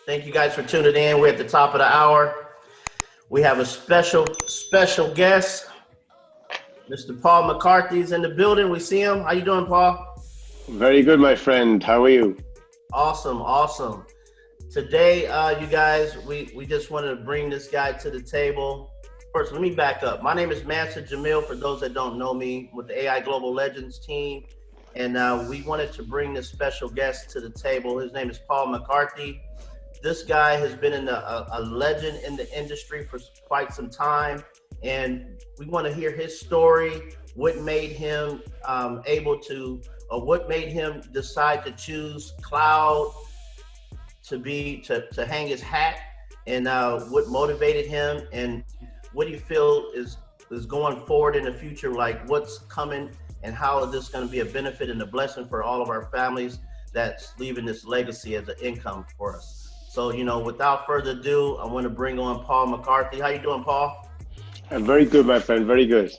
Thank you guys for tuning in. We're at the top of the hour. We have a special guest. Mr. Paul McCarthy's in the building. We see him. How you doing, Paul? Very good, my friend. How are you? Awesome. Today, you guys, we just wanted to bring this guy to the table. First, let me back up. My name is Mansa Jamel, for those that don't know me, with the AI Global Legends team. And we wanted to bring this special guest to the table. His name is Paul McCarthy. This guy has been a legend in the industry for quite some time. And we want to hear his story, what made him what made him decide to choose cloud to hang his hat, and what motivated him, and what do you feel is going forward in the future, like what's coming and how is this going to be a benefit and a blessing for all of our families that's leaving this legacy as an income for us. So, without further ado, I want to bring on Paul McCarthy. How you doing, Paul? I'm very good, my friend. Very good.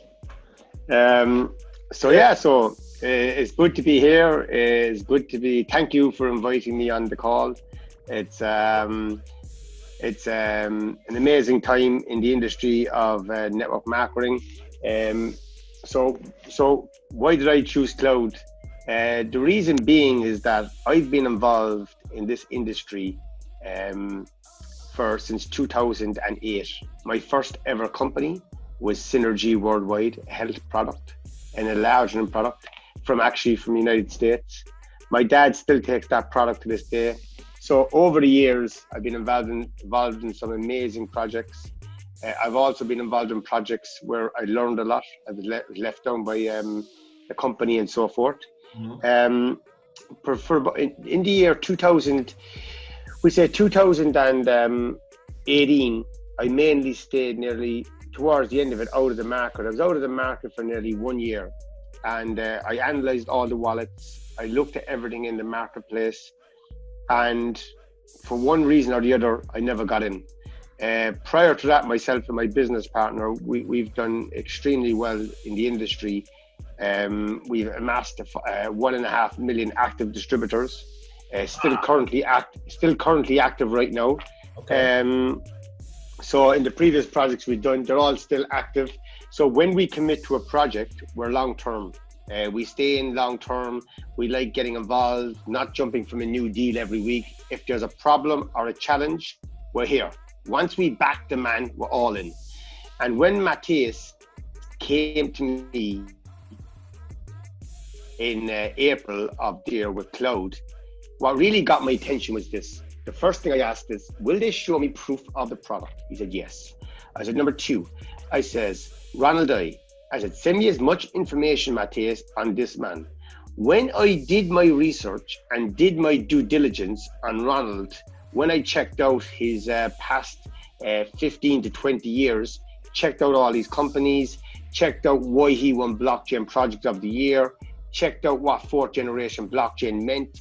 So it's good to be here. It's good to be. Thank you for inviting me on the call. It's an amazing time in the industry of network marketing. So why did I choose cloud? The reason being is that I've been involved in this industry since 2008. My first ever company was Synergy Worldwide, a health product and a enlargement product from the United States. My dad still takes that product to this day. So over the years, I've been involved in some amazing projects. I've also been involved in projects where I learned a lot. I was left down by the company and so forth. Mm-hmm. In the year 2000, we say 2018, I mainly stayed nearly towards the end of it out of the market. I was out of the market for nearly 1 year, and I analyzed all the wallets. I looked at everything in the marketplace, and for one reason or the other, I never got in. Prior to that, myself and my business partner, we've done extremely well in the industry. We've amassed 1.5 million active distributors, still currently active right now. Okay. So in the previous projects we've done, they're all still active. So when we commit to a project, we're long-term. We stay in long-term. We like getting involved, not jumping from a new deal every week. If there's a problem or a challenge, we're here. Once we back the man, we're all in. And when Matthias came to me in April of the year with Cloud, what really got my attention was this. The first thing I asked is, will they show me proof of the product? He said, yes. I said, number two, I says, Ronald, I said, send me as much information, Matthias, on this man. When I did my research and did my due diligence on Ronald, when I checked out his past 15 to 20 years, checked out all these companies, checked out why he won Blockchain Project of the Year, checked out what fourth generation blockchain meant.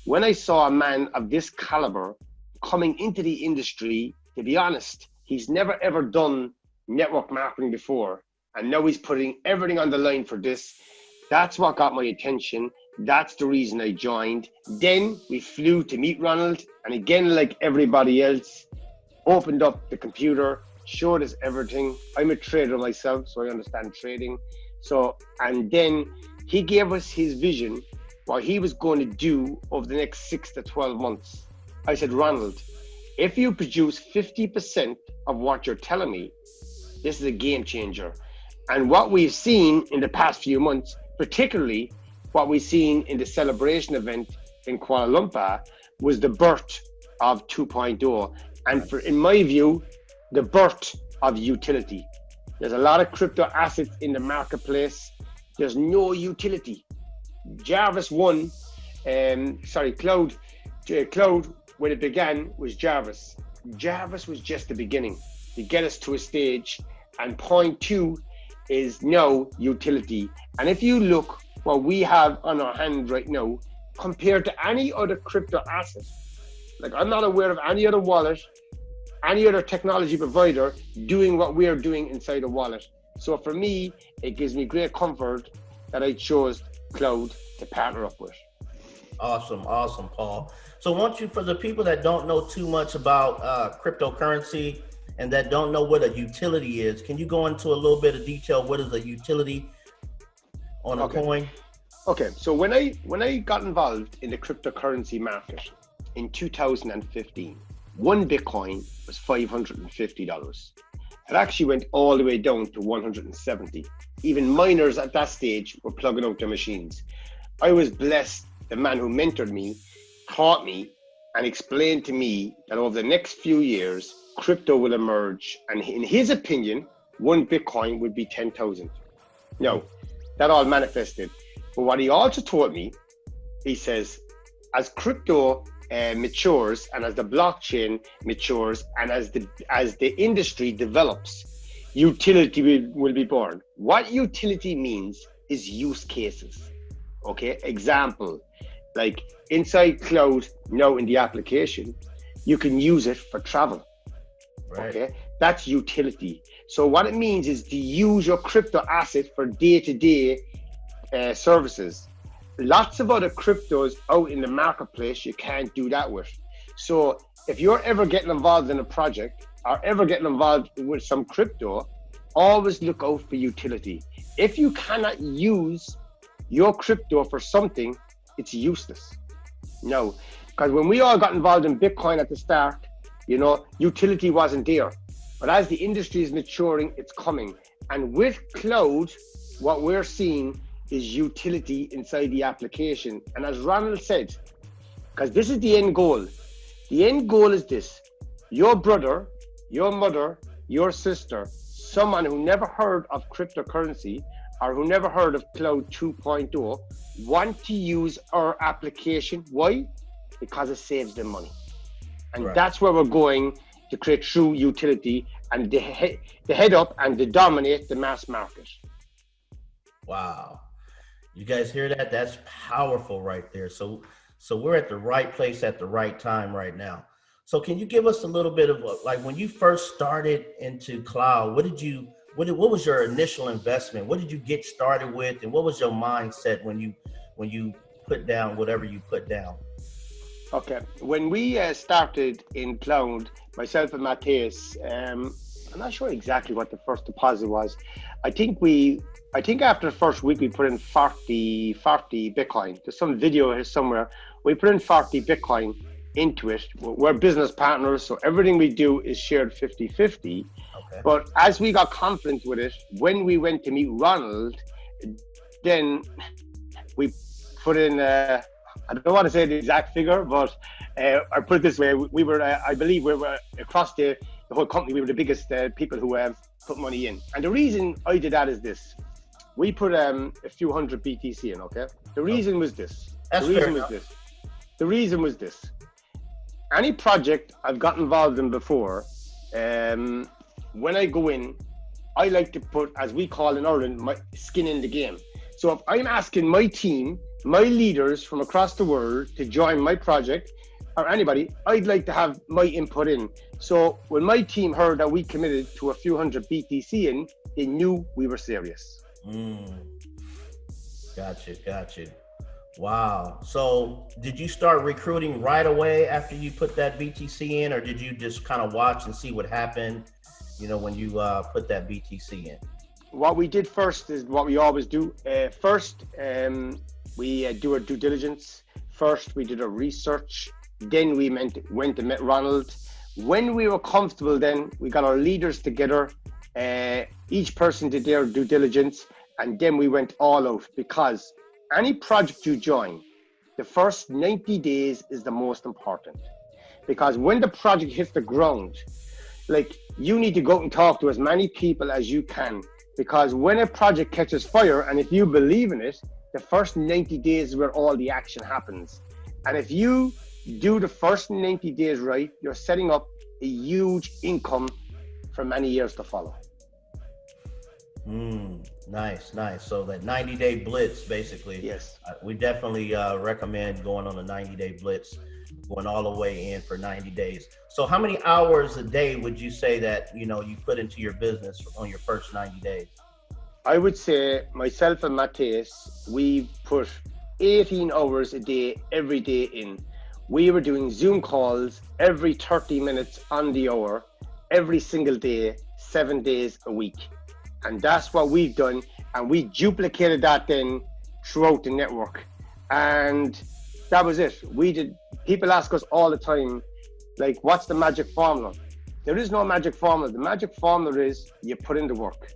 When I saw a man of this caliber coming into the industry, to be honest, he's never ever done network marketing before. And now he's putting everything on the line for this. That's what got my attention. That's the reason I joined. Then we flew to meet Ronald. And again, like everybody else, opened up the computer, showed us everything. I'm a trader myself, so I understand trading. And then he gave us his vision, what he was going to do over the next 6 to 12 months. I said, Ronald, if you produce 50% of what you're telling me, this is a game changer. And what we've seen in the past few months, particularly what we've seen in the celebration event in Kuala Lumpur, was the birth of 2.0. And in my view, the birth of utility. There's a lot of crypto assets in the marketplace. There's no utility. Jarvis won, Cloud, when it began, was Jarvis. Jarvis was just the beginning to get us to a stage. And point two is now utility. And if you look what we have on our hand right now, compared to any other crypto asset, like I'm not aware of any other wallet, any other technology provider doing what we're doing inside a wallet. So for me, it gives me great comfort that I chose Cloud to partner up with. Awesome, Paul. So, want you for the people that don't know too much about cryptocurrency and that don't know what a utility is, can you go into a little bit of detail? What is a utility on a coin? Okay, so when I got involved in the cryptocurrency market in 2015, one Bitcoin was $550. It actually went all the way down to 170. Even miners at that stage were plugging out their machines. I was blessed. The man who mentored me taught me and explained to me that over the next few years, crypto will emerge. And in his opinion, one Bitcoin would be 10,000. No, that all manifested. But what he also taught me, he says, as crypto matures and as the blockchain matures and as the industry develops, utility will be born. What utility means is use cases. Okay, example, like inside cloud now in the application, you can use it for travel. Right. Okay, that's utility. So what it means is to use your crypto asset for day-to-day services. Lots of other cryptos out in the marketplace you can't do that with. So if you're ever getting involved in a project or ever getting involved with some crypto, always look out for utility. If you cannot use your crypto for something, it's useless. No, because when we all got involved in Bitcoin at the start, utility wasn't there. But as the industry is maturing, it's coming. And with cloud, what we're seeing is utility inside the application. And as Ronald said, because this is the end goal. The end goal is this: your brother, your mother, your sister, someone who never heard of cryptocurrency or who never heard of Cloud 2.0 want to use our application. Why? Because it saves them money. And right. That's where we're going to create true utility and the head up and to dominate the mass market. Wow. You guys hear that? That's powerful right there. So we're at the right place at the right time right now. So can you give us a little bit of like when you first started into cloud, what was your initial investment? What did you get started with? And what was your mindset when you put down whatever you put down? Okay. When we started in cloud, myself and Matthias, I'm not sure exactly what the first deposit was. I think after the first week we put in 40 Bitcoin. There's some video here somewhere. We put in 40 Bitcoin into it. We're business partners, so everything we do is shared 50-50. Okay. But as we got confident with it, when we went to meet Ronald, then we put in, I don't want to say the exact figure, but I put it this way, we were, I believe we were across the whole company, we were the biggest people who put money in. And the reason I did that is this: we put a few hundred BTC in, okay? The reason was this. The reason was this. Any project I've got involved in before, when I go in, I like to put, as we call in Ireland, my skin in the game. So if I'm asking my team, my leaders from across the world to join my project, or anybody, I'd like to have my input in. So when my team heard that we committed to a few hundred BTC in, they knew we were serious. Gotcha. Wow. So did you start recruiting right away after you put that BTC in, or did you just kind of watch and see what happened, when you put that BTC in? What we did first is what we always do. We do our due diligence. First, we did our research. Then we went and met Ronald. When we were comfortable, then we got our leaders together. Each person did their due diligence, and then we went all out, because any project you join, the first 90 days is the most important. Because when the project hits the ground, like, you need to go out and talk to as many people as you can. Because when a project catches fire, and if you believe in it, the first 90 days is where all the action happens. And if you do the first 90 days right, you're setting up a huge income for many years to follow. Nice. So that 90-day blitz, basically. Yes. We definitely recommend going on a 90-day blitz, going all the way in for 90 days. So how many hours a day would you say that, you put into your business on your first 90 days? I would say myself and Matthias, we put 18 hours a day, every day in. we were doing Zoom calls every 30 minutes on the hour, every single day, 7 days a week. And that's what we've done. And we duplicated that then throughout the network. And that was it. People ask us all the time, like, what's the magic formula? There is no magic formula. The magic formula is you put in the work.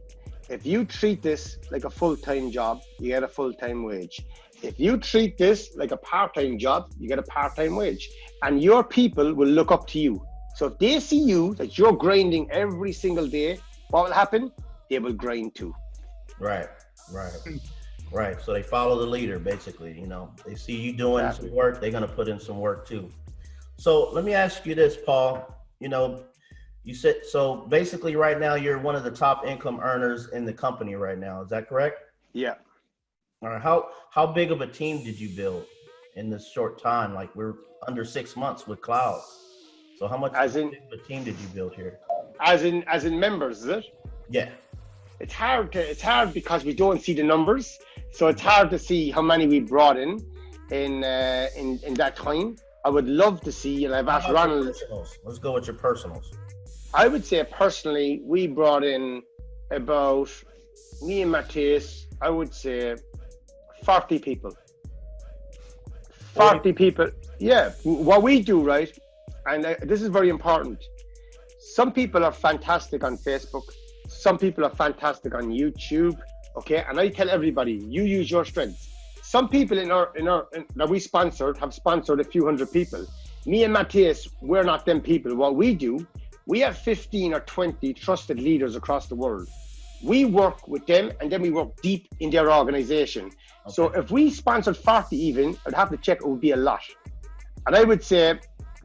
If you treat this like a full-time job, you get a full-time wage. If you treat this like a part-time job, you get a part-time wage. And your people will look up to you. So if they see you, that you're grinding every single day, what will happen? They will grind too. Right. So they follow the leader, basically. You know, they see you doing some work, they're going to put in some work too. So let me ask you this, Paul. You know, you said, so basically right now you're one of the top income earners in the company right now. Is that correct? Yeah. All right. How big of a team did you build in this short time? Like, we're under 6 months with cloud. So how big of a team did you build here? As in members, is it? Yeah. It's hard because we don't see the numbers. So it's hard to see how many we brought in that time. I would love to see, and I've asked Ronald. Let's go with your personals. I would say personally, we brought in about, me and Matthias, I would say 40 people. 40 people. Yeah. What we do, right? And this is very important. Some people are fantastic on Facebook. Some people are fantastic on YouTube. Okay. And I tell everybody, you use your strengths. Some people that we sponsored have sponsored a few hundred people. Me and Matthias, we're not them people. What we do, we have 15 or 20 trusted leaders across the world. We work with them and then we work deep in their organization. Okay. So if we sponsored 40 even, I'd have to check, it would be a lot. And I would say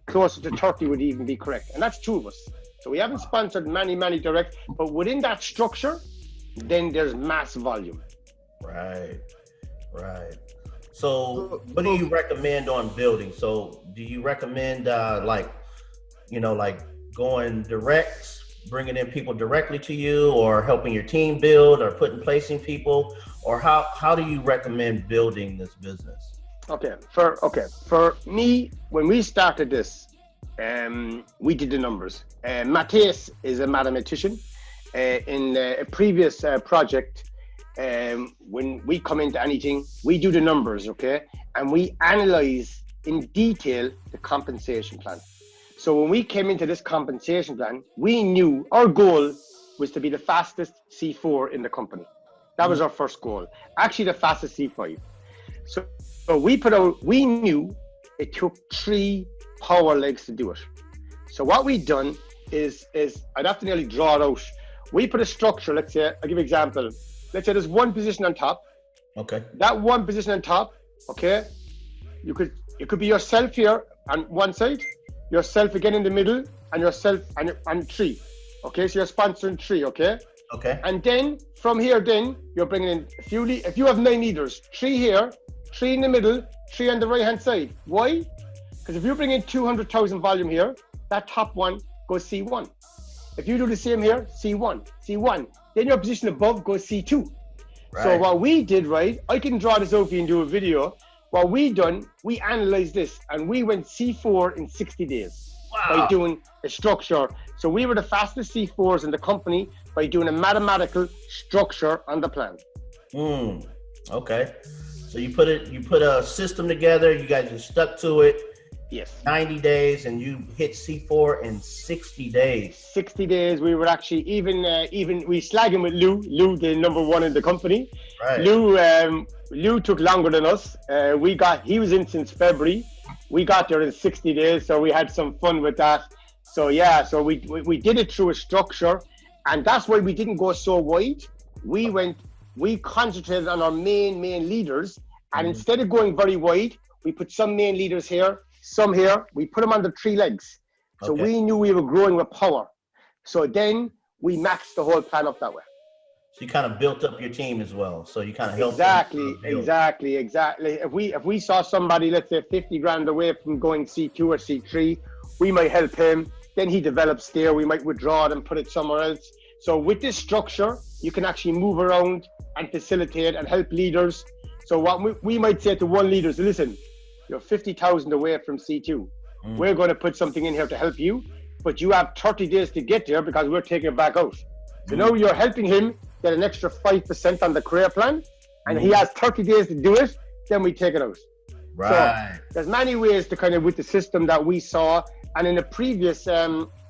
closer to 30 would even be correct. And that's two of us. So we haven't sponsored many direct, but within that structure, then there's mass volume. Right. So what do you recommend on building? So do you recommend like going direct, bringing in people directly to you, or helping your team build, or placing people, or how do you recommend building this business? Okay, for me, when we started this, we did the numbers. Matthias is a mathematician. In a previous project, when we come into anything, we do the numbers, okay? And we analyze in detail the compensation plan. So when we came into this compensation plan, we knew our goal was to be the fastest C4 in the company. That was our first goal. Actually, the fastest C5. So we knew it took 3 power legs to do it. So what we've done is I'd have to nearly draw it out. We put a structure, let's say, I'll give you an example. Let's say there's one position on top. Okay. That one position on top, okay, it could be yourself here on one side, yourself again in the middle, and yourself and 3. Okay, so you're sponsoring 3, okay? Okay. And then from here, then you're bringing in if you have 9 leaders, 3 here, 3 in the middle, 3 on the right hand side. Why? Because if you bring in 200,000 volume here, that top one goes C1. If you do the same here, C1. Then your position above goes C2. Right. So what we did, right, I can draw this out for you and do a video. What we done, we analyzed this and we went C4 in 60 days. Wow. By doing a structure. So we were the fastest C4s in the company by doing a mathematical structure on the plan. Okay. So you put a system together, you guys just stuck to it. Yes. 90 days, and you hit C4 in 60 days. 60 days. We were actually even we slagging with Lou, the number 1 in the company. Right. Lou took longer than us. He was in since February. We got there in 60 days, so we had some fun with that. So yeah, so we did it through a structure, and that's why we didn't go so wide. We concentrated on our main leaders, and instead of going very wide, we put some main leaders here, some here. We put them on the 3 legs. So we knew we were growing with power. So then we maxed the whole plan up that way. So you kind of built up your team as well. So you kind of helped. Exactly. If we saw somebody, let's say 50 grand away from going C2 or C3, we might help him. Then he develops there. We might withdraw it and put it somewhere else. So with this structure, you can actually move around and facilitate and help leaders. So what we might say to one leader is, listen, you're 50,000 away from C2. We're going to put something in here to help you, but you have 30 days to get there because we're taking it back out. So now you're helping him get an extra 5% on the career plan, and he has 30 days to do it, then we take it out. Right. So there's many ways to kind of, with the system that we saw, and in a previous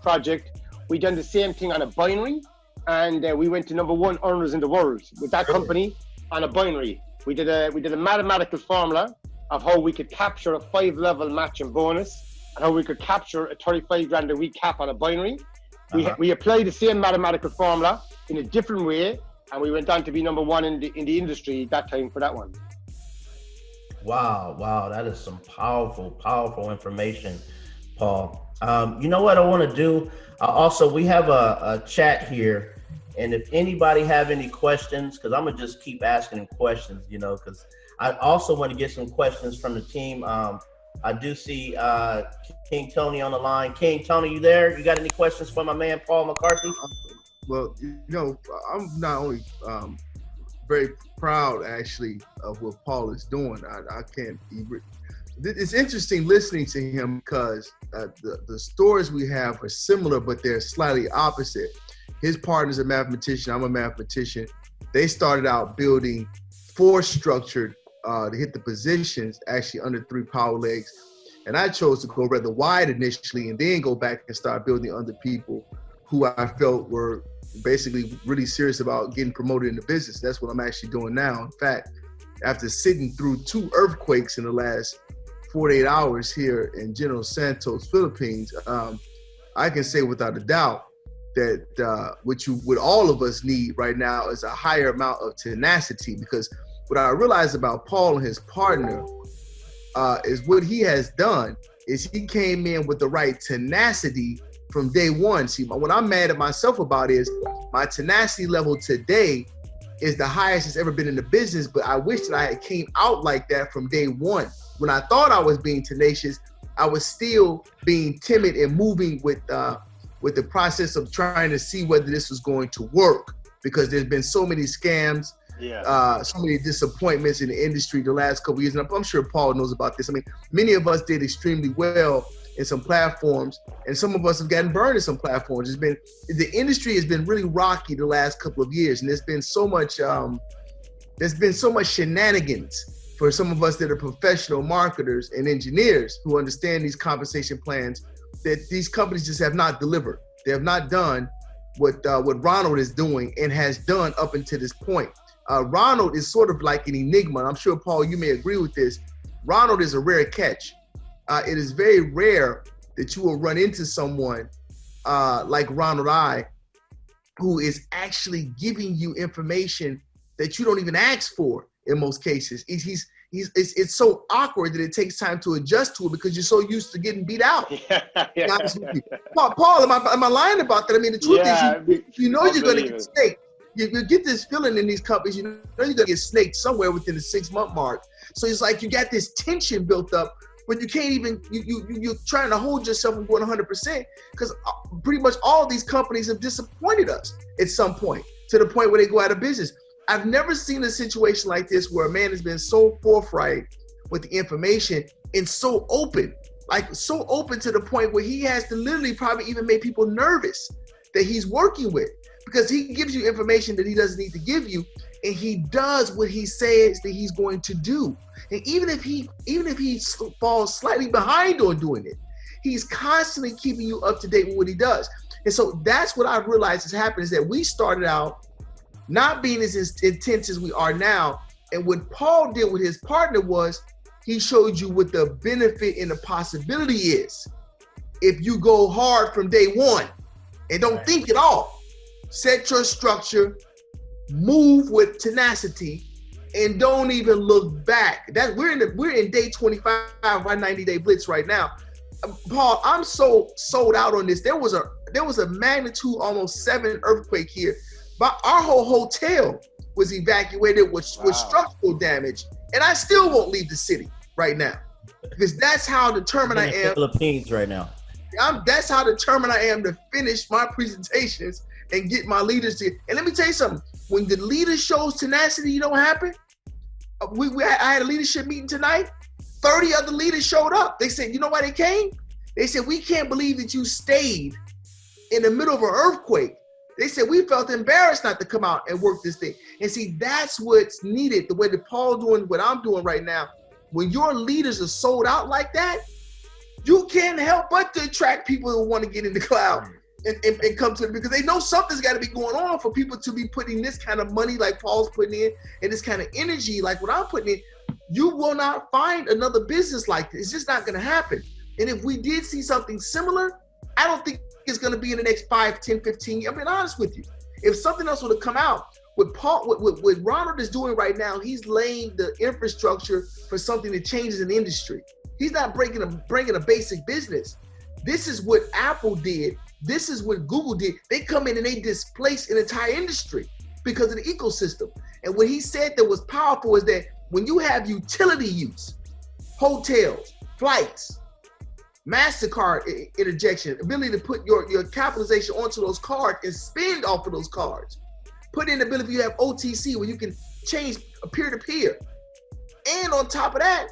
project, we done the same thing on a binary, and we went to #1 earners in the world with that company on a binary. We did a mathematical formula of how we could capture a 5-level matching bonus, and how we could capture a 35 grand a week cap on a binary. We applied the same mathematical formula in a different way, and we went on to be #1 in the industry that time for that one. Wow, that is some powerful information, Paul. You know what I want to do? Also, we have a chat here, and if anybody have any questions, because I'm gonna just keep asking them questions, you know, because I also want to get some questions from the team. I do see King Tony on the line. King Tony, you there? You got any questions for my man, Paul McCarthy? Well, you know, I'm not only very proud actually of what Paul is doing. I can't even. It's interesting listening to him because the stories we have are similar, but they're slightly opposite. His partner's a mathematician. I'm a mathematician. They started out building force structured to hit the positions actually under 3 power legs. And I chose to go rather wide initially and then go back and start building under people who I felt were basically really serious about getting promoted in the business. That's what I'm actually doing now. In fact, after sitting through 2 earthquakes in the last 48 hours here in General Santos, Philippines, I can say without a doubt that what all of us need right now is a higher amount of tenacity, because what I realized about Paul and his partner is what he has done is he came in with the right tenacity from day one. See, what I'm mad at myself about is my tenacity level today is the highest it's ever been in the business, but I wish that I had came out like that from day one. When I thought I was being tenacious, I was still being timid and moving with the process of trying to see whether this was going to work, because there's been so many scams, so many disappointments in the industry the last couple of years. And I'm sure Paul knows about this. I mean, many of us did extremely well in some platforms, and some of us have gotten burned in some platforms. The industry has been really rocky the last couple of years, and there's been so much shenanigans for some of us that are professional marketers and engineers who understand these compensation plans, that these companies just have not delivered. They have not done what Ronald is doing and has done up until this point. Ronald is sort of like an enigma. I'm sure, Paul, you may agree with this. Ronald is a rare catch. It is very rare that you will run into someone like Ronald I, who is actually giving you information that you don't even ask for in most cases. It's so awkward that it takes time to adjust to it because you're so used to getting beat out. Paul, am I lying about that? I mean, the truth is, you know you're going to get snaked. You get this feeling in these companies, you know you're going to get snaked somewhere within the 6-month mark. So it's like you got this tension built up, but you can't even, you're trying to hold yourself from going 100% because pretty much all these companies have disappointed us at some point, to the point where they go out of business. I've never seen a situation like this where a man has been so forthright with the information and so open to the point where he has to literally probably even make people nervous that he's working with, because he gives you information that he doesn't need to give you, and he does what he says that he's going to do. And even if he falls slightly behind on doing it, he's constantly keeping you up to date with what he does. And so that's what I've realized has happened, is that we started out not being as intense as we are now. And what Paul did with his partner was he showed you what the benefit and the possibility is if you go hard from day one and don't think at all. Set your structure, move with tenacity, and don't even look back. We're in day 25 of our 90-day blitz right now. Paul, I'm so sold out on this. There was a magnitude almost 7 earthquake here, but our whole hotel was evacuated with structural damage, and I still won't leave the city right now, because that's how determined I am. Philippines right now. That's how determined I am to finish my presentations and get my leaders to. And let me tell you something. When the leader shows tenacity, you know what happened? I had a leadership meeting tonight. 30 other leaders showed up. They said, you know why they came? They said, we can't believe that you stayed in the middle of an earthquake. They said, we felt embarrassed not to come out and work this thing. And see, that's what's needed. The way that Paul doing what I'm doing right now, when your leaders are sold out like that, you can't help but to attract people who want to get in the cloud and come to it, because they know something's got to be going on for people to be putting this kind of money like Paul's putting in, and this kind of energy like what I'm putting in. You will not find another business like this. It's just not going to happen. And if we did see something similar, I don't think it's going to be in the next 5, 10, 15 years. I'm being honest with you. If something else would have come out, what Ronald is doing right now, he's laying the infrastructure for something that changes an industry. He's not bringing a basic business. This is what Apple did. This is what Google did. They come in and they displace an entire industry because of the ecosystem. And what he said that was powerful is that when you have utility use, hotels, flights, MasterCard interjection, ability to put your capitalization onto those cards and spend off of those cards. Put in the ability, you have OTC where you can change peer-to-peer. And on top of that,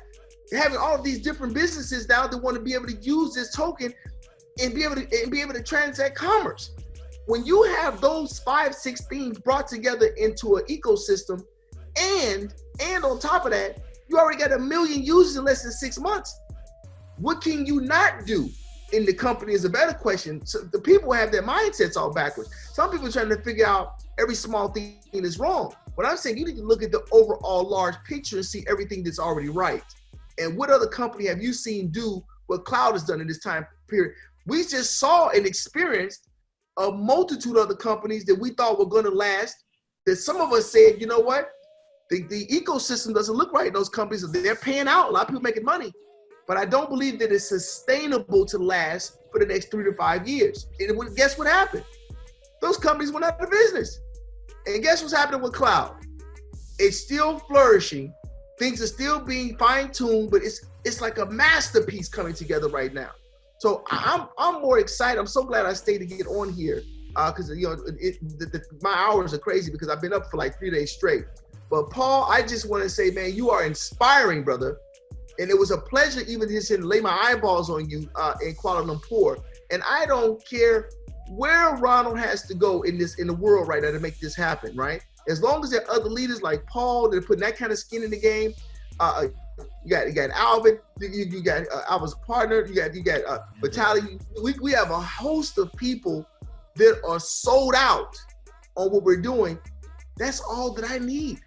having all of these different businesses now that want to be able to use this token and be able to transact commerce. When you have those 5, 6 things brought together into an ecosystem, and on top of that, you already got 1 million users in less than 6 months. What can you not do in the company is a better question. So the people have their mindsets all backwards. Some people are trying to figure out every small thing is wrong. What I'm saying, you need to look at the overall large picture and see everything that's already right. And what other company have you seen do what Cloud has done in this time period? We just saw and experienced a multitude of other companies that we thought were going to last, that some of us said, you know what? The ecosystem doesn't look right in those companies. They're paying out. A lot of people making money. But I don't believe that it's sustainable to last for the next 3 to 5 years. And guess what happened? Those companies went out of business. And guess what's happening with Cloud? It's still flourishing. Things are still being fine-tuned, but it's like a masterpiece coming together right now. So I'm more excited. I'm so glad I stayed to get on here because my hours are crazy because I've been up for like 3 days straight. But Paul, I just want to say, man, you are inspiring, brother. And it was a pleasure even just to lay my eyeballs on you in Kuala Lumpur. And I don't care where Ronald has to go in the world right now to make this happen, right? As long as there are other leaders like Paul that are putting that kind of skin in the game. You got Alvin, you got Alvin's partner, you got Vitaly. We have a host of people that are sold out on what we're doing. That's all that I need.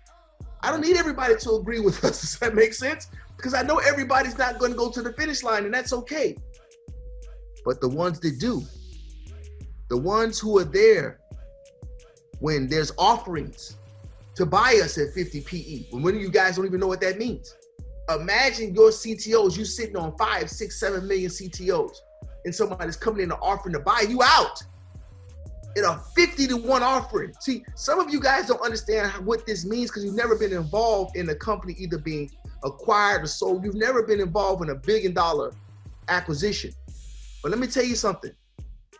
I don't need everybody to agree with us. Does that make sense? Because I know everybody's not going to go to the finish line, and that's okay. But the ones that do, the ones who are there when there's offerings to buy us at 50 PE, when many of you guys don't even know what that means. Imagine your CTOs, you sitting on 5, 6, 7 million CTOs, and somebody's coming in and offering to buy you out in a 50-to-1 offering. See, some of you guys don't understand what this means because you've never been involved in a company either being acquired or sold. You've never been involved in a $1 billion acquisition. But let me tell you something.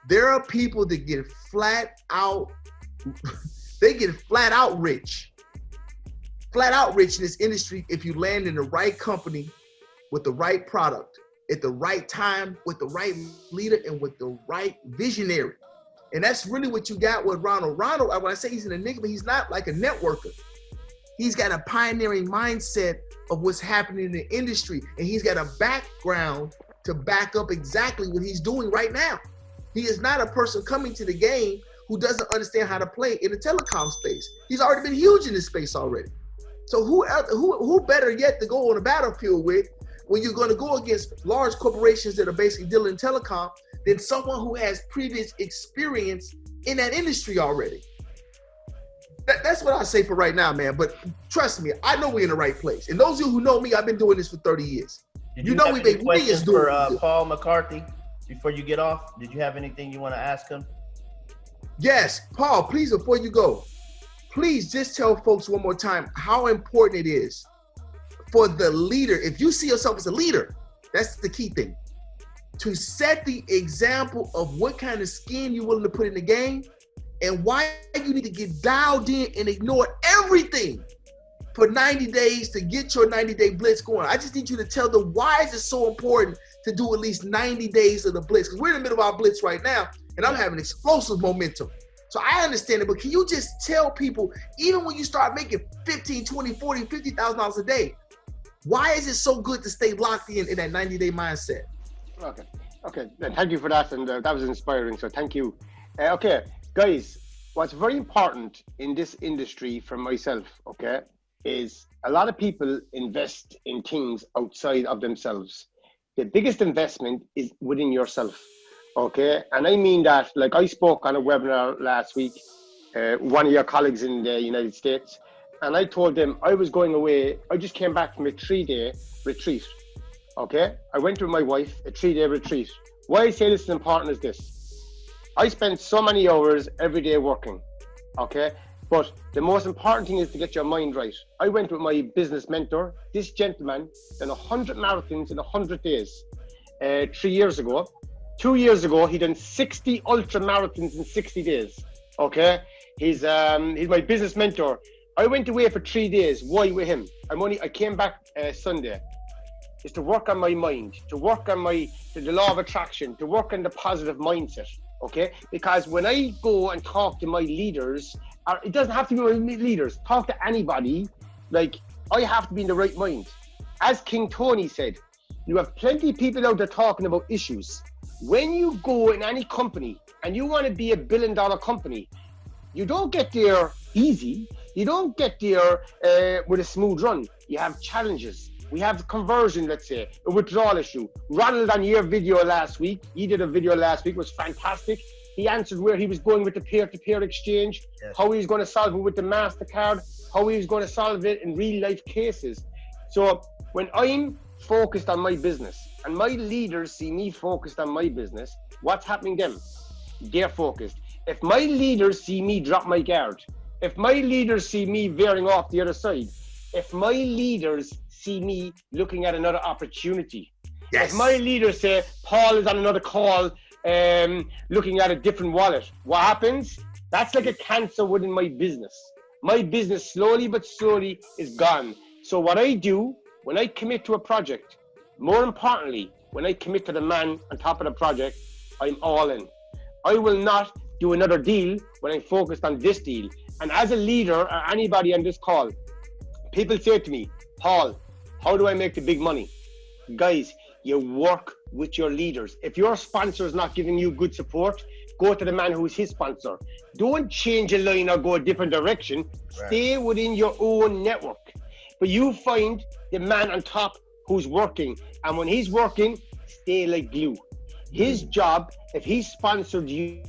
There are people that get flat out rich. Flat out rich in this industry if you land in the right company with the right product at the right time with the right leader and with the right visionary. And that's really what you got with Ronald. Ronald, when I say he's an enigma, he's not like a networker. He's got a pioneering mindset of what's happening in the industry. And he's got a background to back up exactly what he's doing right now. He is not a person coming to the game who doesn't understand how to play in the telecom space. He's already been huge in this space already. So who better yet to go on a battlefield with when you're going to go against large corporations that are basically dealing in telecom than someone who has previous experience in that industry already. That's what I say for right now, man. But trust me, I know we're in the right place. And those of you who know me, I've been doing this for 30 years. You know we make millions doing for Paul McCarthy before you get off. Did you have anything you want to ask him? Yes, Paul, please, before you go, please just tell folks one more time how important it is for the leader. If you see yourself as a leader, that's the key thing. To set the example of what kind of skin you're willing to put in the game and why you need to get dialed in and ignore everything for 90 days to get your 90-day blitz going. I just need you to tell them why is it so important to do at least 90 days of the blitz, because we're in the middle of our blitz right now, and I'm having explosive momentum. So I understand it, but can you just tell people, even when you start making 15, 20, 40, $50,000 a day, why is it so good to stay locked in that 90-day mindset? Okay. Thank you for that, and that was inspiring, so thank you. Okay, guys, what's very important in this industry for myself, okay, is a lot of people invest in things outside of themselves. The biggest investment is within yourself, okay? And I mean that, like I spoke on a webinar last week, one of your colleagues in the United States, and I told them I was going away. I just came back from a 3-day retreat, okay? I went with my wife, a 3-day retreat. Why I say this is important is this. I spend so many hours every day working, okay? But the most important thing is to get your mind right. I went with my business mentor. This gentleman done 100 marathons in 100 days 3 years ago. 2 years ago, he done 60 ultra marathons in 60 days. Okay, he's my business mentor. I went away for 3 days. Why with him? I came back Sunday. Is to work on my mind, to work on the law of attraction, to work on the positive mindset. Okay, because when I go and talk to my leaders, or it doesn't have to be my leaders, talk to anybody, like I have to be in the right mind. As King Tony said, you have plenty of people out there talking about issues. When you go in any company and you want to be $1 billion company, you don't get there easy. You don't get there with a smooth run. You have challenges. We have conversion, let's say, a withdrawal issue. Ronald, on your video last week, he did a video last week, was fantastic. He answered where he was going with the peer-to-peer exchange, yes, how he was going to solve it with the MasterCard, how he was going to solve it in real life cases. So when I'm focused on my business and my leaders see me focused on my business, what's happening then? They're focused. If my leaders see me drop my guard, if my leaders see me veering off the other side, if my leaders see me looking at another opportunity, yes, if my leaders say, Paul is on another call, looking at a different wallet, what happens? That's like a cancer within my business. My business slowly but surely is gone. So what I do when I commit to a project, more importantly, when I commit to the man on top of the project, I'm all in. I will not do another deal when I'm focused on this deal. And as a leader or anybody on this call, people say to me, Paul, how do I make the big money? Guys, you work with your leaders. If your sponsor is not giving you good support, go to the man who is his sponsor. Don't change a line or go a different direction. Right. Stay within your own network. But you find the man on top who's working. And when he's working, stay like glue. His job, if he sponsored you,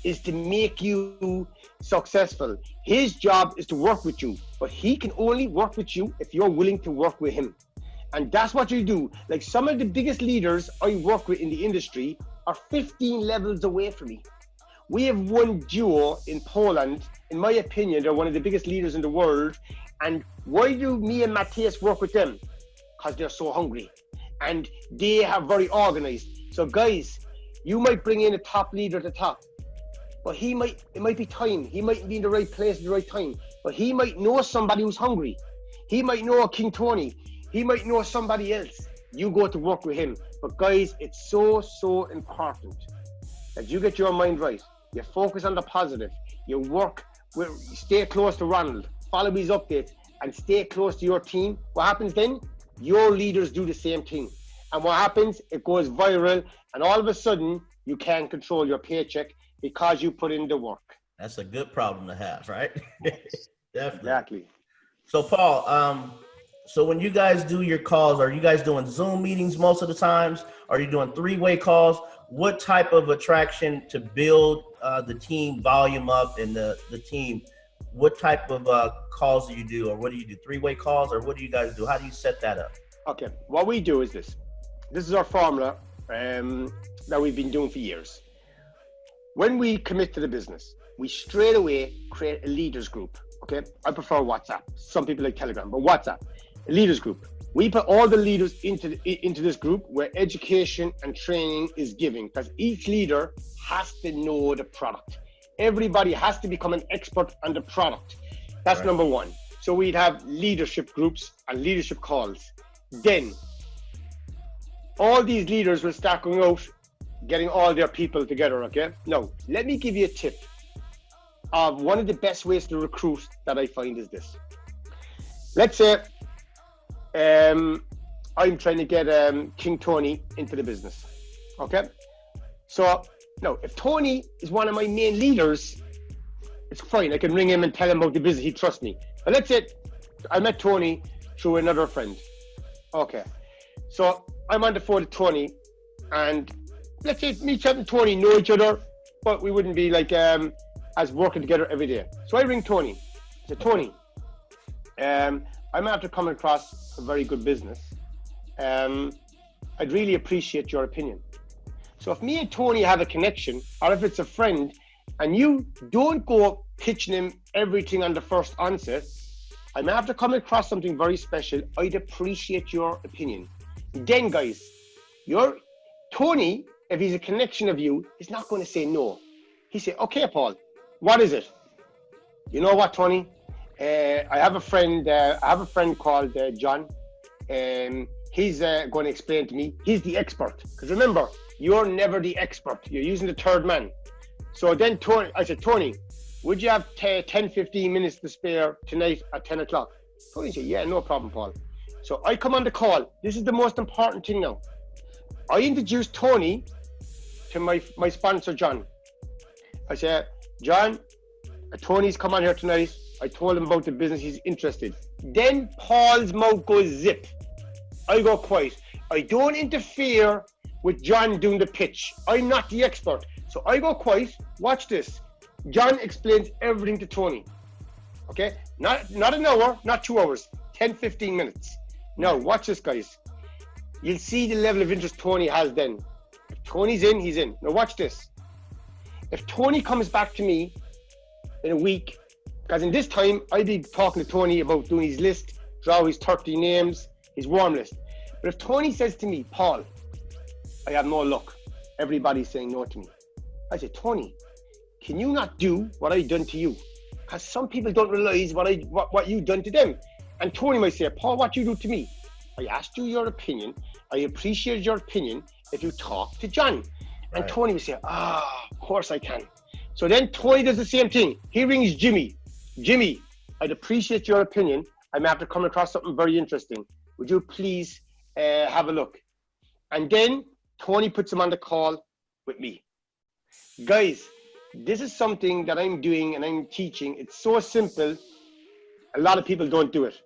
is to make you successful. His job is to work with you. But he can only work with you if you're willing to work with him. And that's what you do. Like some of the biggest leaders I work with in the industry are 15 levels away from me. We have one duo in Poland. In my opinion, they're one of the biggest leaders in the world. And why do me and Matthias work with them? Because they're so hungry and they are very organized. So guys, you might bring in a top leader at the top, but it might be time. He might be in the right place at the right time, but he might know somebody who's hungry. He might know King Tony. He might know somebody else. You go to work with him. But guys, it's so important that you get your mind right. You focus on the positive. You work with, stay close to Ronald, follow his updates, and stay close to your team. What happens then? Your leaders do the same thing. And what happens? It goes viral, and all of a sudden, you can't control your paycheck because you put in the work. That's a good problem to have, right? Definitely. Exactly. So Paul, so when you guys do your calls, are you guys doing Zoom meetings most of the times? Are you doing 3-way calls? What type of attraction to build the team volume up and the team? What type of calls do you do, or what do you do? 3-way calls, or what do you guys do? How do you set that up? Okay, what we do is this. This is our formula that we've been doing for years. When we commit to the business, we straight away create a leaders group. Okay, I prefer WhatsApp. Some people like Telegram, but WhatsApp, a leaders group. We put all the leaders into this group where education and training is given, because each leader has to know the product. Everybody has to become an expert on the product. That's right. Number one. So we'd have leadership groups and leadership calls. Then all these leaders will start going out, getting all their people together, okay? Now, let me give you a tip of one of the best ways to recruit that I find is this. Let's say I'm trying to get King Tony into the business, okay? So now, if Tony is one of my main leaders, it's fine. I can ring him and tell him about the business. He trusts me. But let's say I met Tony through another friend. Okay. So I'm on the phone to Tony, and let's say me and Tony know each other, but we wouldn't be like as working together every day. So I ring Tony. I said, Tony, I'm after coming across a very good business. I'd really appreciate your opinion. So if me and Tony have a connection, or if it's a friend, and you don't go pitching him everything on the first onset, I'm after coming across something very special. I'd appreciate your opinion. Then, guys, your Tony, if he's a connection of you, is not going to say no. He say, okay, Paul, what is it? You know what, Tony? I have a friend called John. He's going to explain to me. He's the expert. Because remember, you're never the expert. You're using the third man. So then I said, Tony, would you have 10, 15 minutes to spare tonight at 10 o'clock? Tony said, yeah, no problem, Paul. So I come on the call. This is the most important thing now. I introduced Tony to my sponsor, John. I said, John, Tony's come on here tonight. I told him about the business. He's interested. Then Paul's mouth goes zip. I go quiet. I don't interfere with John doing the pitch. I'm not the expert. So I go quiet. Watch this. John explains everything to Tony. Okay? Not an hour, not 2 hours. 10, 15 minutes. Now, watch this, guys. You'll see the level of interest Tony has then. If Tony's in, he's in. Now, watch this. If Tony comes back to me in a week, because in this time, I'd be talking to Tony about doing his list, draw his 30 names, his warm list. But if Tony says to me, Paul, I have no luck. Everybody's saying no to me. I say, Tony, can you not do what I've done to you? Because some people don't realize what you've done to them. And Tony might say, Paul, what you do to me? I asked you your opinion. I appreciate your opinion if you talk to John. And Tony would say, of course I can. So then Tony does the same thing. He rings Jimmy. Jimmy, I'd appreciate your opinion. I'm after coming across something very interesting. Would you please have a look? And then Tony puts him on the call with me. Guys, this is something that I'm doing and I'm teaching. It's so simple. A lot of people don't do it.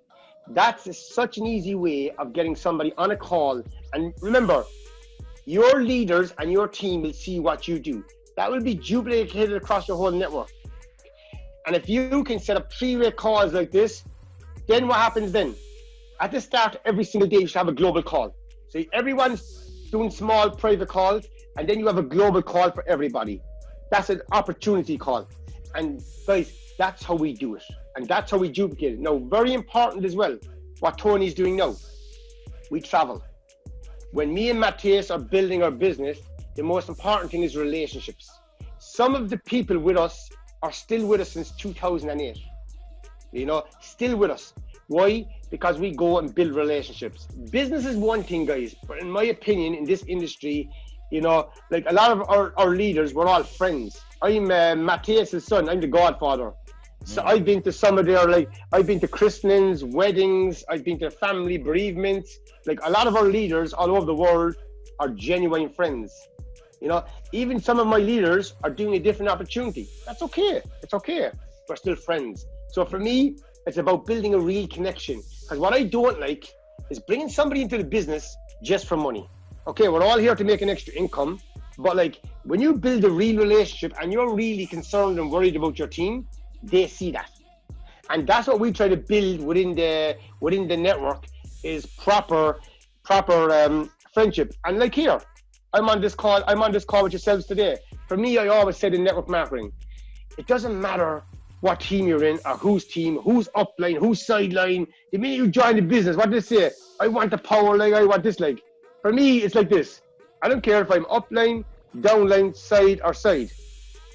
That's such an easy way of getting somebody on a call. And remember, your leaders and your team will see what you do. That will be duplicated across your whole network. And if you can set up 3-way calls like this, then what happens then? At the start, every single day, you should have a global call. So everyone's doing small private calls, and then you have a global call for everybody. That's an opportunity call. And guys, that's how we do it. And that's how we duplicate it. Now, very important as well, what Tony's doing now. We travel. When me and Matthias are building our business, the most important thing is relationships. Some of the people with us are still with us since 2008. Still with us. Why? Because we go and build relationships. Business is one thing, guys, but in my opinion, in this industry, like a lot of our leaders, we're all friends. I'm Matthias' son. I'm the godfather. So I've been to some of their, I've been to christenings, weddings, I've been to family bereavements. Like a lot of our leaders all over the world are genuine friends. Even some of my leaders are doing a different opportunity. That's okay. It's okay. We're still friends. So for me, it's about building a real connection. Because what I don't like is bringing somebody into the business just for money. Okay, we're all here to make an extra income. But when you build a real relationship and you're really concerned and worried about your team, they see that. And that's what we try to build within the network is proper friendship. And like here, I'm on this call with yourselves today. For me, I always said in network marketing, it doesn't matter what team you're in or whose team, who's upline, who's sideline. The minute you join the business, what do they say? I want the power I want this For me, it's like this. I don't care if I'm upline, downline, side or side.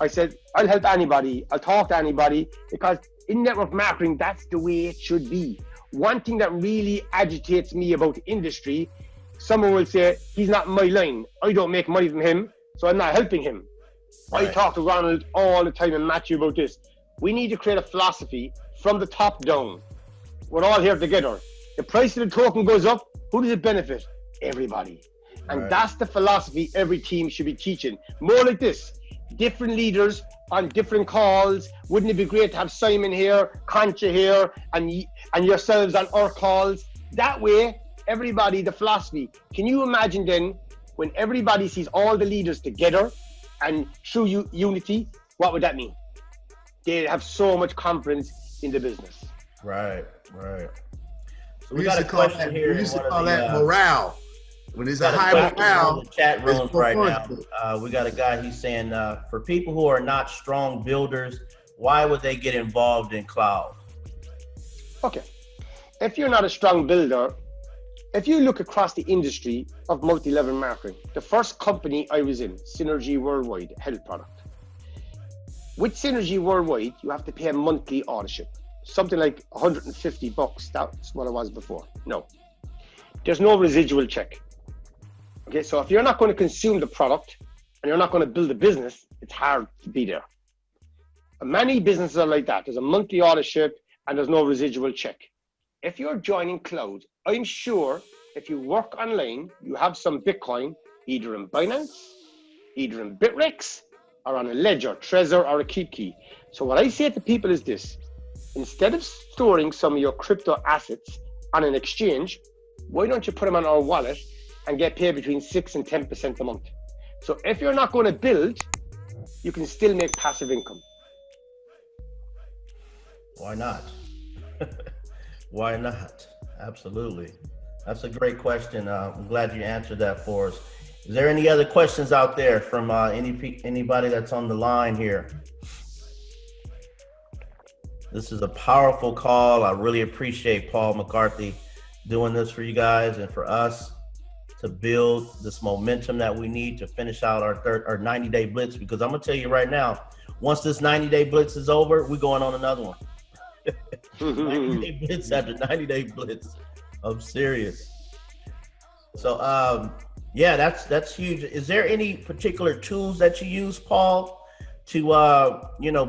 I said, I'll help anybody. I'll talk to anybody because in network marketing, that's the way it should be. One thing that really agitates me about the industry, someone will say, he's not in my line. I don't make money from him, so I'm not helping him. Right. I talk to Ronald all the time and Matthew about this. We need to create a philosophy from the top down. We're all here together. The price of the token goes up. Who does it benefit? Everybody. And that's the philosophy every team should be teaching. More like this. Different leaders on different calls. Wouldn't it be great to have Simon here, Concha here, and yourselves on our calls? That way, everybody, the philosophy. Can you imagine then when everybody sees all the leaders together and through unity, what would that mean? They have so much confidence in the business. Right. So we got a question here. We used to call that morale. When there's a high morale, in the chat rooms right now. We got a guy. He's saying, for people who are not strong builders, why would they get involved in cloud? Okay, if you're not a strong builder, if you look across the industry of multi-level marketing, the first company I was in, Synergy Worldwide, health product. With Synergy Worldwide, you have to pay a monthly auditorship, something like $150. That's what it was before. No, there's no residual check. Okay, so if you're not going to consume the product and you're not going to build a business, it's hard to be there. And many businesses are like that. There's a monthly auditorship and there's no residual check. If you're joining cloud, I'm sure if you work online, you have some Bitcoin, either in Binance, either in Bitrex, or on a Ledger, Trezor, or a KeepKey. So what I say to people is this: instead of storing some of your crypto assets on an exchange, why don't you put them on our wallet and get paid between 6 and 10% a month? So if you're not going to build, you can still make passive income. Why not? Why not? Absolutely. That's a great question. I'm glad you answered that for us. Is there any other questions out there from anybody that's on the line here? This is a powerful call. I really appreciate Paul McCarthy doing this for you guys and for us to build this momentum that we need to finish out our 90-day blitz. Because I'm gonna tell you right now, once this 90-day blitz is over, we're going on another one. 90-day blitz after 90-day blitz. I'm serious. So yeah, that's huge. Is there any particular tools that you use, Paul, to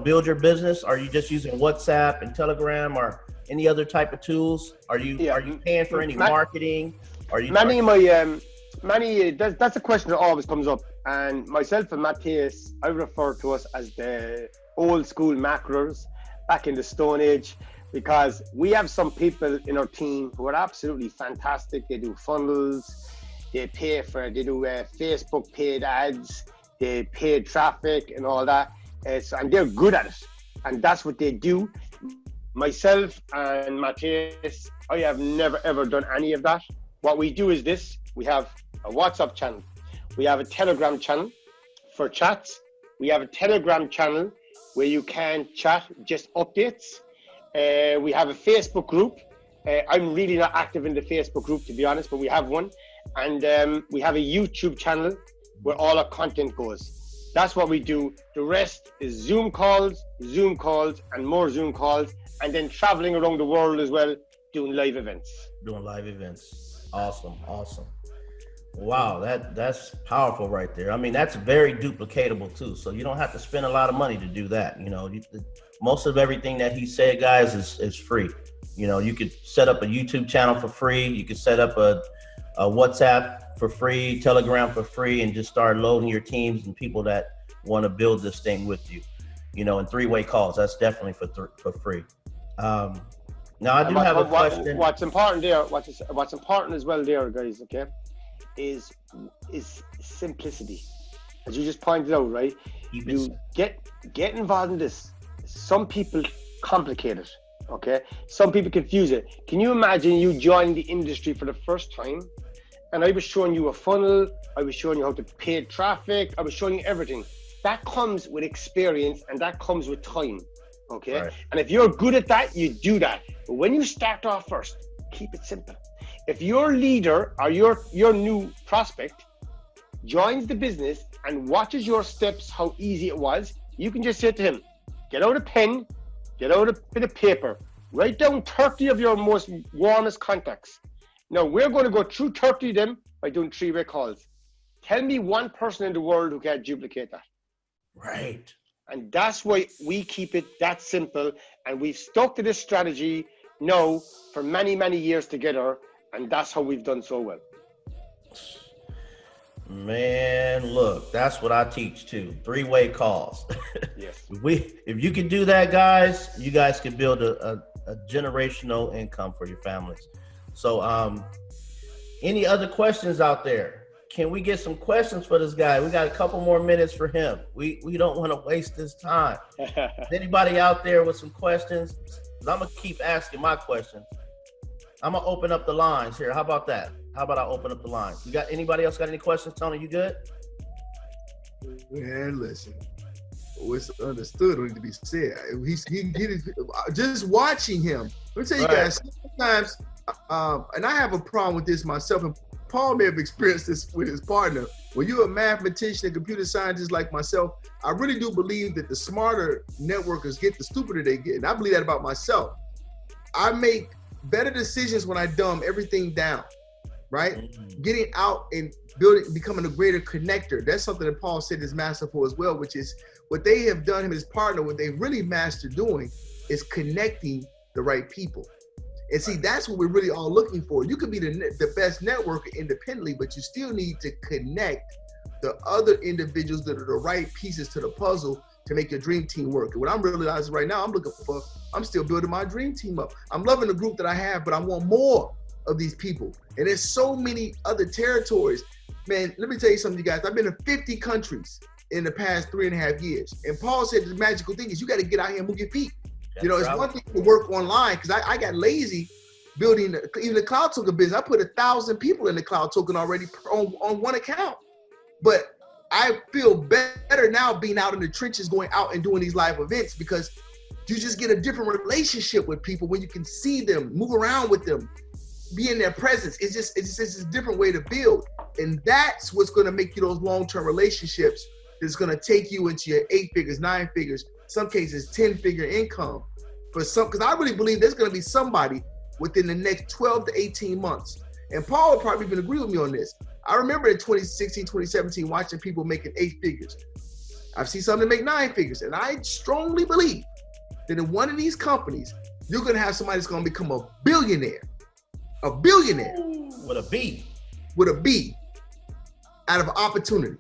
build your business? Are you just using WhatsApp and Telegram or any other type of tools? Are you paying for any marketing? Are you that's a question that always comes up. And myself and Matthias, I refer to us as the old school macros back in the Stone Age, because we have some people in our team who are absolutely fantastic. They do funnels, they do Facebook paid ads, they paid traffic and all that. And they're good at it. And that's what they do. Myself and Matthias, I have never ever done any of that. What we do is this: we have a WhatsApp channel, we have a Telegram channel for chats, we have a Telegram channel where you can chat just updates. We have a Facebook group. I'm really not active in the Facebook group, to be honest, but we have one. And we have a YouTube channel where all our content goes. That's what we do. The rest is Zoom calls, and more Zoom calls, and then traveling around the world as well, doing live events. Awesome. Wow, that's powerful right there. I mean, that's very duplicatable too. So you don't have to spend a lot of money to do that. Most of everything that he said, guys, is free. You could set up a YouTube channel for free. You could set up a WhatsApp for free, Telegram for free, and just start loading your teams and people that want to build this thing with you. And three-way calls. That's definitely for free. Now I do have a question. What's important there? What's important as well there, guys? Okay, is simplicity, as you just pointed out, right? You get involved in this. Some people complicate it. Okay, some people confuse it. Can you imagine you joining the industry for the first time, and I was showing you a funnel, I was showing you how to pay traffic, I was showing you everything. That comes with experience and that comes with time. Okay, right. And if you're good at that, you do that. But when you start off first, keep it simple. If your leader or your new prospect joins the business and watches your steps, how easy it was, you can just say to him, get out a pen, Get out a bit of paper. Write down 30 of your most warmest contacts. Now, we're going to go through 30 of them by doing 3-way calls. Tell me one person in the world who can't duplicate that. Right. And that's why we keep it that simple. And we've stuck to this strategy now for many, many years together. And that's how we've done so well. Man, look, that's what I teach too. 3-way calls. Yes. If you can do that, guys, you guys can build a generational income for your families. So, any other questions out there? Can we get some questions for this guy? We got a couple more minutes for him. We don't want to waste this time. Anybody out there with some questions? 'Cause I'm gonna keep asking my questions. I'm gonna open up the lines here. How about that? How about I open up the lines? You got anybody else got any questions? Tony, you good? Man, listen. What's understood don't need to be said. Just watching him. Let me tell you guys, sometimes, and I have a problem with this myself, and Paul may have experienced this with his partner. When you're a mathematician and computer scientist like myself, I really do believe that the smarter networkers get, the stupider they get. And I believe that about myself. I make better decisions when I dumb everything down, right? Mm-hmm. Getting out and building, becoming a greater connector. That's something that Paul said is masterful as well, which is what they have done, him and his partner, what they really mastered doing is connecting the right people. And see, that's what we're really all looking for. You could be the best networker independently, but you still need to connect the other individuals that are the right pieces to the puzzle to make your dream team work. And what I'm realizing right now, I'm still building my dream team up. I'm loving the group that I have, but I want more of these people. And there's so many other territories. Man, let me tell you something, you guys. I've been to 50 countries in the past 3.5 years. And Paul said the magical thing is you got to get out here and move your feet. You know, it's one thing to work online, because I got lazy building even the cloud token business. I put 1,000 people in the cloud token already on one account. But I feel better now being out in the trenches, going out and doing these live events, because you just get a different relationship with people when you can see them, move around with them, be in their presence. It's just a different way to build. And that's what's going to make you those long-term relationships that's going to take you into your 8 figures, 9 figures, some cases 10-figure income for some, because I really believe there's going to be somebody within the next 12 to 18 months. And Paul will probably even agree with me on this. I remember in 2016, 2017, watching people making 8 figures. I've seen some that make 9 figures. And I strongly believe that in one of these companies, you're going to have somebody that's going to become a billionaire. A billionaire. With a B. With a B. Out of opportunity.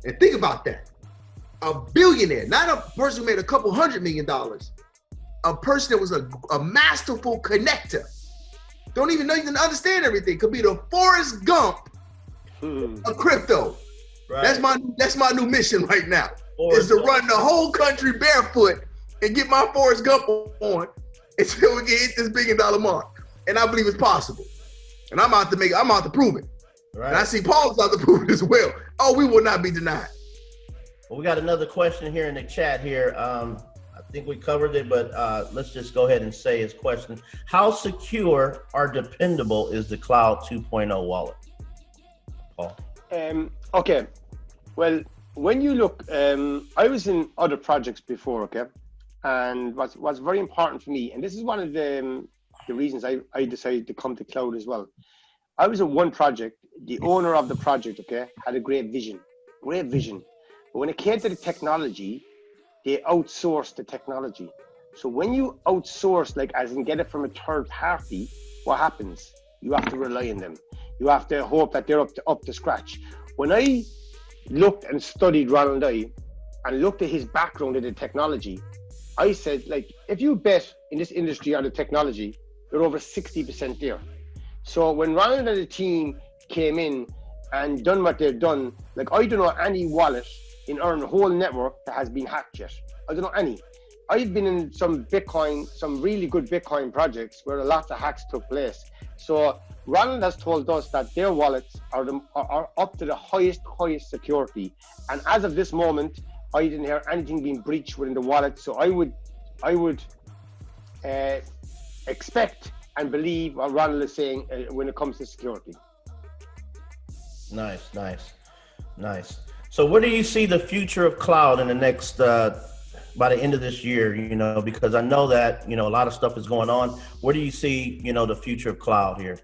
And think about that. A billionaire, not a person who made a couple $100 million. A person that was a masterful connector. Don't even know you can understand everything. Could be the Forrest Gump of crypto. Right. That's my new mission right now. Forrest is to Gump. run the whole country barefoot and get my Forrest Gump on until we can hit this $1 billion mark. And I believe it's possible. And I'm out to prove it. Right. And I see Paul's out to prove it as well. Oh, we will not be denied. Well, we got another question here in the chat here. I think we covered it, but let's just go ahead and say his question. How secure or dependable is the Cloud 2.0 wallet? Paul. Okay. Well, when you look, I was in other projects before, okay? And what's very important for me, and this is one of the reasons I decided to come to cloud as well. I was in one project, the owner of the project, okay, had a great vision. But when it came to the technology, they outsourced the technology. So when you outsource, like as in get it from a third party, what happens? You have to rely on them. You have to hope that they're up to scratch. When I looked and studied Ronald and looked at his background in the technology, I said, like, if you bet in this industry on the technology, you're over 60% there. So when Ronald and the team came in and done what they've done, like I don't know any wallet in our whole network that has been hacked yet. I don't know any. I've been in some really good Bitcoin projects where lots of hacks took place. So Ronald has told us that their wallets are up to the highest security. And as of this moment, I didn't hear anything being breached within the wallet. So I would expect and believe what Ronald is saying when it comes to security. Nice. So where do you see the future of cloud in the next by the end of this year, because I know that, a lot of stuff is going on. Where do you see, the future of cloud here?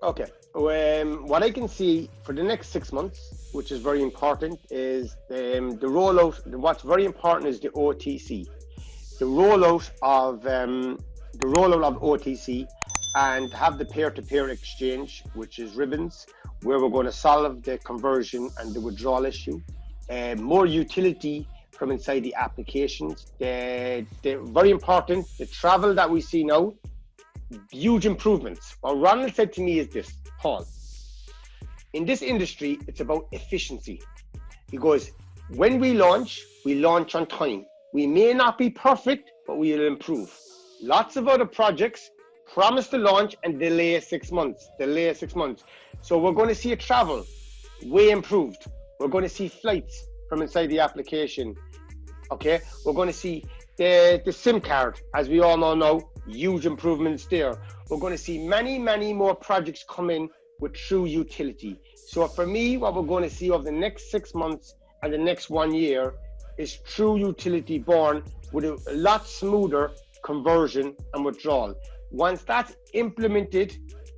Okay. What I can see for the next 6 months, which is very important, is the rollout. What's very important is the OTC, the rollout of OTC, and have the peer-to-peer exchange, which is ribbons, where we're going to solve the conversion and the withdrawal issue. More utility from inside the applications. They're very important. The travel that we see now, huge improvements. What Ronald said to me is this, Paul, in this industry, it's about efficiency. He goes, when we launch on time. We may not be perfect, but we will improve. Lots of other projects promise to launch and delay 6 months. So we're going to see a travel way improved. We're going to see flights from inside the application. Okay, we're going to see the SIM card, as we all know now, huge improvements there. We're going to see many, many more projects come in with true utility. So for me, what we're going to see over the next 6 months and the next 1 year is true utility born with a lot smoother conversion and withdrawal. Once that's implemented,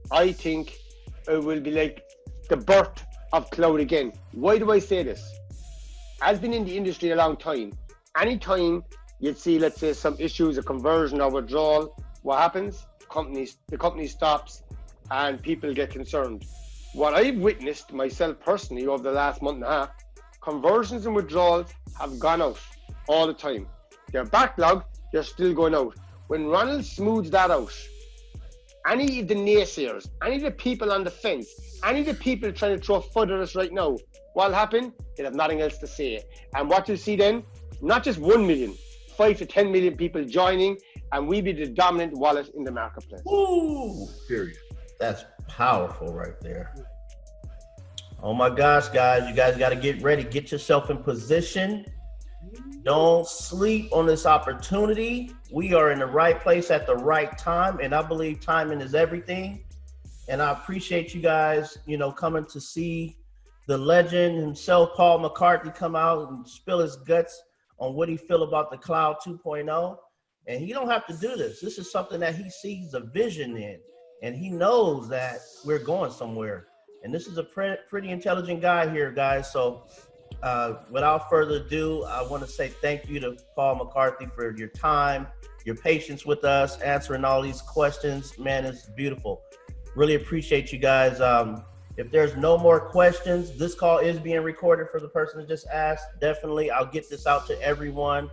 I think it will be like the birth of cloud again. Why do I say this? I've been in the industry a long time. Anytime you'd see, let's say, some issues, a conversion or withdrawal, what happens? The company stops and people get concerned. What I've witnessed myself personally over the last month and a half, conversions and withdrawals have gone out all the time. They're backlogged, they're still going out. When Ronald smooths that out, any of the naysayers, any of the people on the fence, any of the people trying to throw further at us right now, what'll happen? They'll have nothing else to say. And what you'll see then, not just 1 million, 5 to 10 million people joining, and we be the dominant wallet in the marketplace. Ooh, period. That's powerful right there. Oh my gosh, guys, you guys got to get ready. Get yourself in position. Don't sleep on this opportunity. We are in the right place at the right time, and I believe timing is everything. And I appreciate you guys, coming to see the legend himself, Paul McCarthy, come out and spill his guts on what he feel about the Cloud 2.0. And he don't have to do this. This is something that he sees a vision in, and he knows that we're going somewhere. And this is a pretty intelligent guy here, guys. So without further ado, I want to say thank you to Paul McCarthy for your time, your patience with us, answering all these questions. Man, it's beautiful. Really appreciate you guys. If there's no more questions, this call is being recorded for the person that just asked. Definitely, I'll get this out to everyone.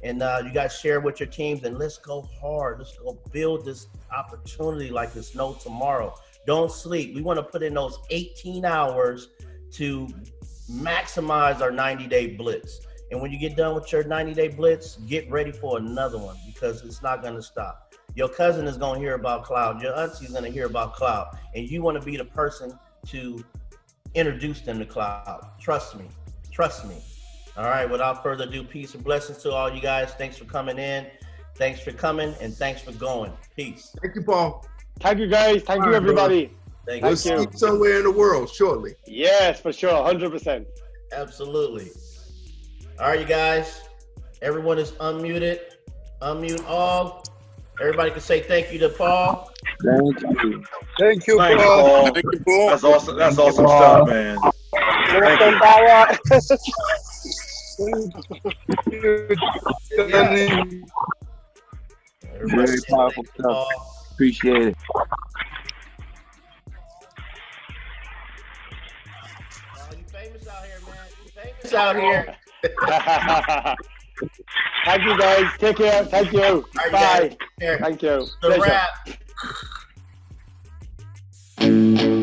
And you guys share with your teams, and let's go hard. Let's go build this opportunity like there's no tomorrow. Don't sleep. We want to put in those 18 hours to maximize our 90-day blitz. And when you get done with your 90-day blitz, get ready for another one, because it's not going to stop. Your cousin is going to hear about cloud. Your auntie is going to hear about cloud. And you want to be the person to introduce them to cloud. Trust me. Trust me. All right. Without further ado, peace and blessings to all you guys. Thanks for coming in. Thanks for coming, and thanks for going. Peace. Thank you, Paul. Thank you, guys. Thank you, everybody. Thank We'll you. see you somewhere in the world shortly. Yes, for sure. 100%. Absolutely. All right, you guys. Everyone is unmuted. Unmute all. Everybody can say thank you to Paul. Thank you. Thank you, Thank you, Paul. Paul. Thank you, Paul. That's awesome. That's awesome stuff, man. Thank you. Everybody Very say powerful thank you, stuff. Paul. Appreciate it. Oh, you famous out here, man. You famous out here. Thank you, guys. Take care. Thank you. All right, Bye. guys. Take care. Thank you. The Pleasure. wrap.